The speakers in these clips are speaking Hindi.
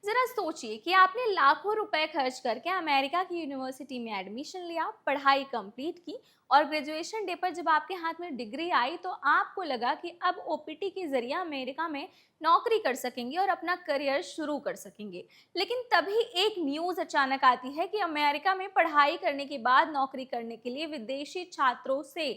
जरा सोचिए कि आपने लाखों रुपए खर्च करके अमेरिका की यूनिवर्सिटी में एडमिशन लिया, पढ़ाई कंप्लीट की और ग्रेजुएशन डे पर जब आपके हाथ में डिग्री आई तो आपको लगा कि अब ओपीटी के जरिए अमेरिका में नौकरी कर सकेंगे और अपना करियर शुरू कर सकेंगे। लेकिन तभी एक न्यूज़ अचानक आती है कि अमेरिका में पढ़ाई करने के बाद नौकरी करने के लिए विदेशी छात्रों से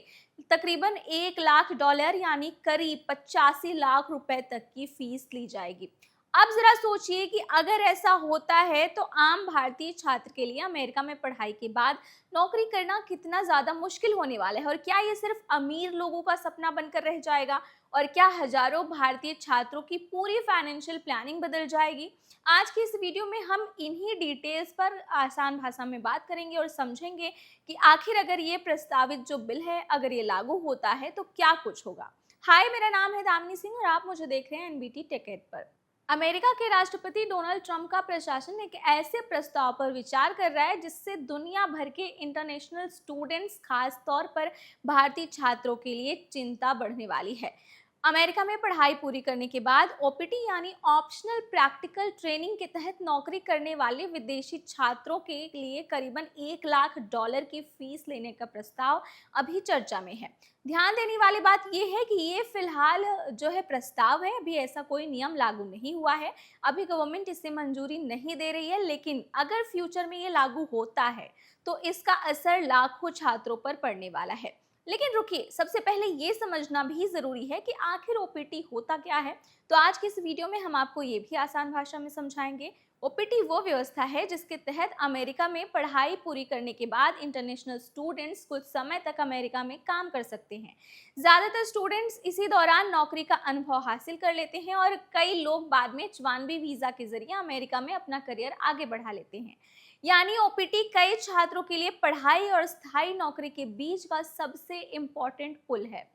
तकरीबन $1 लाख यानी करीब 85 लाख रुपए तक की फीस ली जाएगी। अब जरा सोचिए कि अगर ऐसा होता है तो आम भारतीय छात्र के लिए अमेरिका में पढ़ाई के बाद नौकरी करना कितना ज्यादा मुश्किल होने वाला है और क्या ये सिर्फ अमीर लोगों का सपना बनकर रह जाएगा और क्या हजारों भारतीय छात्रों की पूरी फाइनेंशियल प्लानिंग बदल जाएगी। आज की इस वीडियो में हम इन्हीं डिटेल्स पर आसान भाषा में बात करेंगे और समझेंगे कि आखिर अगर ये प्रस्तावित जो बिल है अगर ये लागू होता है तो क्या कुछ होगा। हाय, मेरा नाम है दामिनी सिंह और आप मुझे देख रहे हैं एनबीटी टेक पर। अमेरिका के राष्ट्रपति डोनाल्ड ट्रंप का प्रशासन एक ऐसे प्रस्ताव पर विचार कर रहा है जिससे दुनिया भर के इंटरनेशनल स्टूडेंट्स, खास तौर पर भारतीय छात्रों के लिए चिंता बढ़ने वाली है। अमेरिका में पढ़ाई पूरी करने के बाद ओपीटी यानी ऑप्शनल प्रैक्टिकल ट्रेनिंग के तहत नौकरी करने वाले विदेशी छात्रों के लिए करीबन $1 लाख की फीस लेने का प्रस्ताव अभी चर्चा में है। ध्यान देने वाली बात यह है कि ये फिलहाल जो है प्रस्ताव है, अभी ऐसा कोई नियम लागू नहीं हुआ है। अभी गवर्नमेंट इसे मंजूरी नहीं दे रही है, लेकिन अगर फ्यूचर में ये लागू होता है तो इसका असर लाखों छात्रों पर पड़ने वाला है। लेकिन रुकिए, सबसे पहले ये समझना भी जरूरी है कि आखिर ओपीटी होता क्या है। तो आज की इस वीडियो में हम आपको ये भी आसान भाषा में समझाएंगे। ओपीटी वो व्यवस्था है जिसके तहत अमेरिका में पढ़ाई पूरी करने के बाद इंटरनेशनल स्टूडेंट्स कुछ समय तक अमेरिका में काम कर सकते हैं। ज्यादातर स्टूडेंट्स इसी दौरान नौकरी का अनुभव हासिल कर लेते हैं और कई लोग बाद में H-1B वीजा के जरिए अमेरिका में अपना करियर आगे बढ़ा लेते हैं। यानी ओपीटी कई छात्रों के लिए पढ़ाई और स्थायी नौकरी के बीच का सबसे इम्पोर्टेंट पुल है।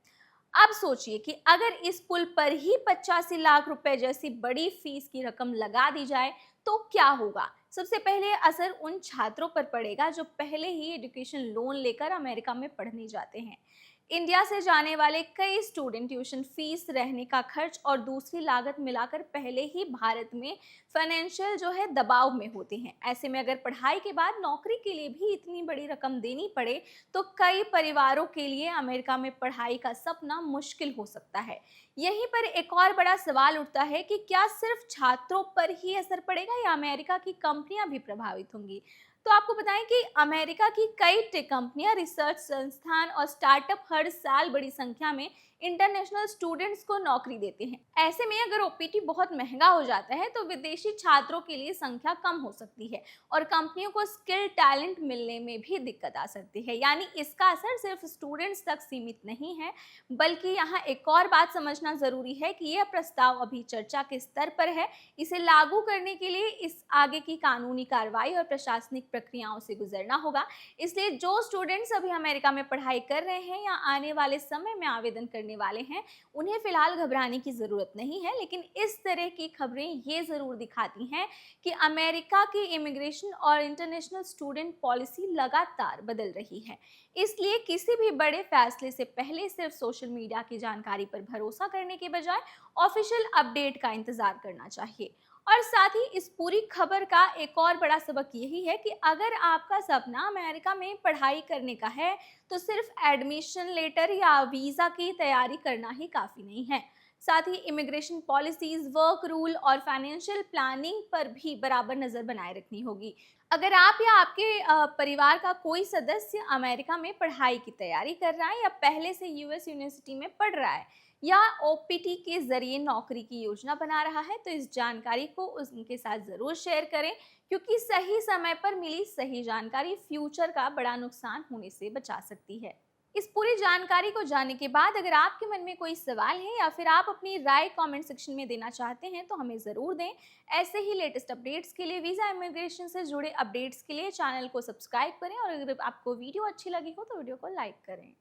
अब सोचिए कि अगर इस पुल पर ही 85 लाख रुपए जैसी बड़ी फीस की रकम लगा दी जाए तो क्या होगा। सबसे पहले असर उन छात्रों पर पड़ेगा जो पहले ही एजुकेशन लोन लेकर अमेरिका में पढ़ने जाते हैं। इंडिया से जाने वाले कई स्टूडेंट ट्यूशन फीस, रहने का खर्च और दूसरी लागत मिलाकर पहले ही भारत में फाइनेंशियल जो है दबाव में होते हैं। ऐसे में अगर पढ़ाई के बाद नौकरी के लिए भी इतनी बड़ी रकम देनी पड़े तो कई परिवारों के लिए अमेरिका में पढ़ाई का सपना मुश्किल हो सकता है। यहीं पर एक और बड़ा सवाल उठता है कि क्या सिर्फ छात्रों पर ही असर पड़ेगा या अमेरिका की कंपनियां भी प्रभावित होंगी। तो आपको बताएं कि अमेरिका की कई टेक कंपनियां, रिसर्च संस्थान और स्टार्टअप हर साल बड़ी संख्या में इंटरनेशनल स्टूडेंट्स को नौकरी देते हैं। ऐसे में अगर ओपीटी बहुत महंगा हो जाता है तो विदेशी छात्रों के लिए संख्या कम हो सकती है और कंपनियों को स्किल टैलेंट मिलने में भी दिक्कत आ सकती है। यानी इसका असर सिर्फ स्टूडेंट्स तक सीमित नहीं है, बल्कि यहाँ एक और बात समझना जरूरी है कि यह प्रस्ताव अभी चर्चा के स्तर पर है। इसे लागू करने के लिए इस आगे की कानूनी कार्रवाई और प्रशासनिक प्रक्रियाओं से गुजरना होगा। इसलिए जो स्टूडेंट्स अभी अमेरिका में पढ़ाई कर रहे हैं या आने वाले समय में आवेदन करने वाले हैं, उन्हें फिलहाल घबराने की जरूरत नहीं है। लेकिन इस तरह की खबरें ये जरूर दिखाती हैं कि अमेरिका की इमिग्रेशन और इंटरनेशनल स्टूडेंट पॉलिसी लगातार बदल रही है। इसलिए किसी भी बड़े फैसले से पहले सिर्फ सोशल मीडिया की जानकारी पर भरोसा करने के बजाय ऑफिशियल अपडेट का इंतजार करना चाहिए। और साथ ही इस पूरी खबर का एक और बड़ा सबक यही है कि अगर आपका सपना अमेरिका में पढ़ाई करने का है तो सिर्फ एडमिशन लेटर या वीज़ा की तैयारी करना ही काफ़ी नहीं है। साथ ही इमिग्रेशन पॉलिसीज, वर्क रूल और फाइनेंशियल प्लानिंग पर भी बराबर नज़र बनाए रखनी होगी। अगर आप या आपके परिवार का कोई सदस्य अमेरिका में पढ़ाई की तैयारी कर रहा है या पहले से यूएस यूनिवर्सिटी में पढ़ रहा है या ओपीटी के जरिए नौकरी की योजना बना रहा है तो इस जानकारी को उनके साथ ज़रूर शेयर करें, क्योंकि सही समय पर मिली सही जानकारी फ्यूचर का बड़ा नुकसान होने से बचा सकती है। इस पूरी जानकारी को जानने के बाद अगर आपके मन में कोई सवाल है या फिर आप अपनी राय कमेंट सेक्शन में देना चाहते हैं तो हमें ज़रूर दें। ऐसे ही लेटेस्ट अपडेट्स के लिए, वीज़ा इमिग्रेशन से जुड़े अपडेट्स के लिए चैनल को सब्सक्राइब करें और अगर आपको वीडियो अच्छी लगी हो तो वीडियो को लाइक करें।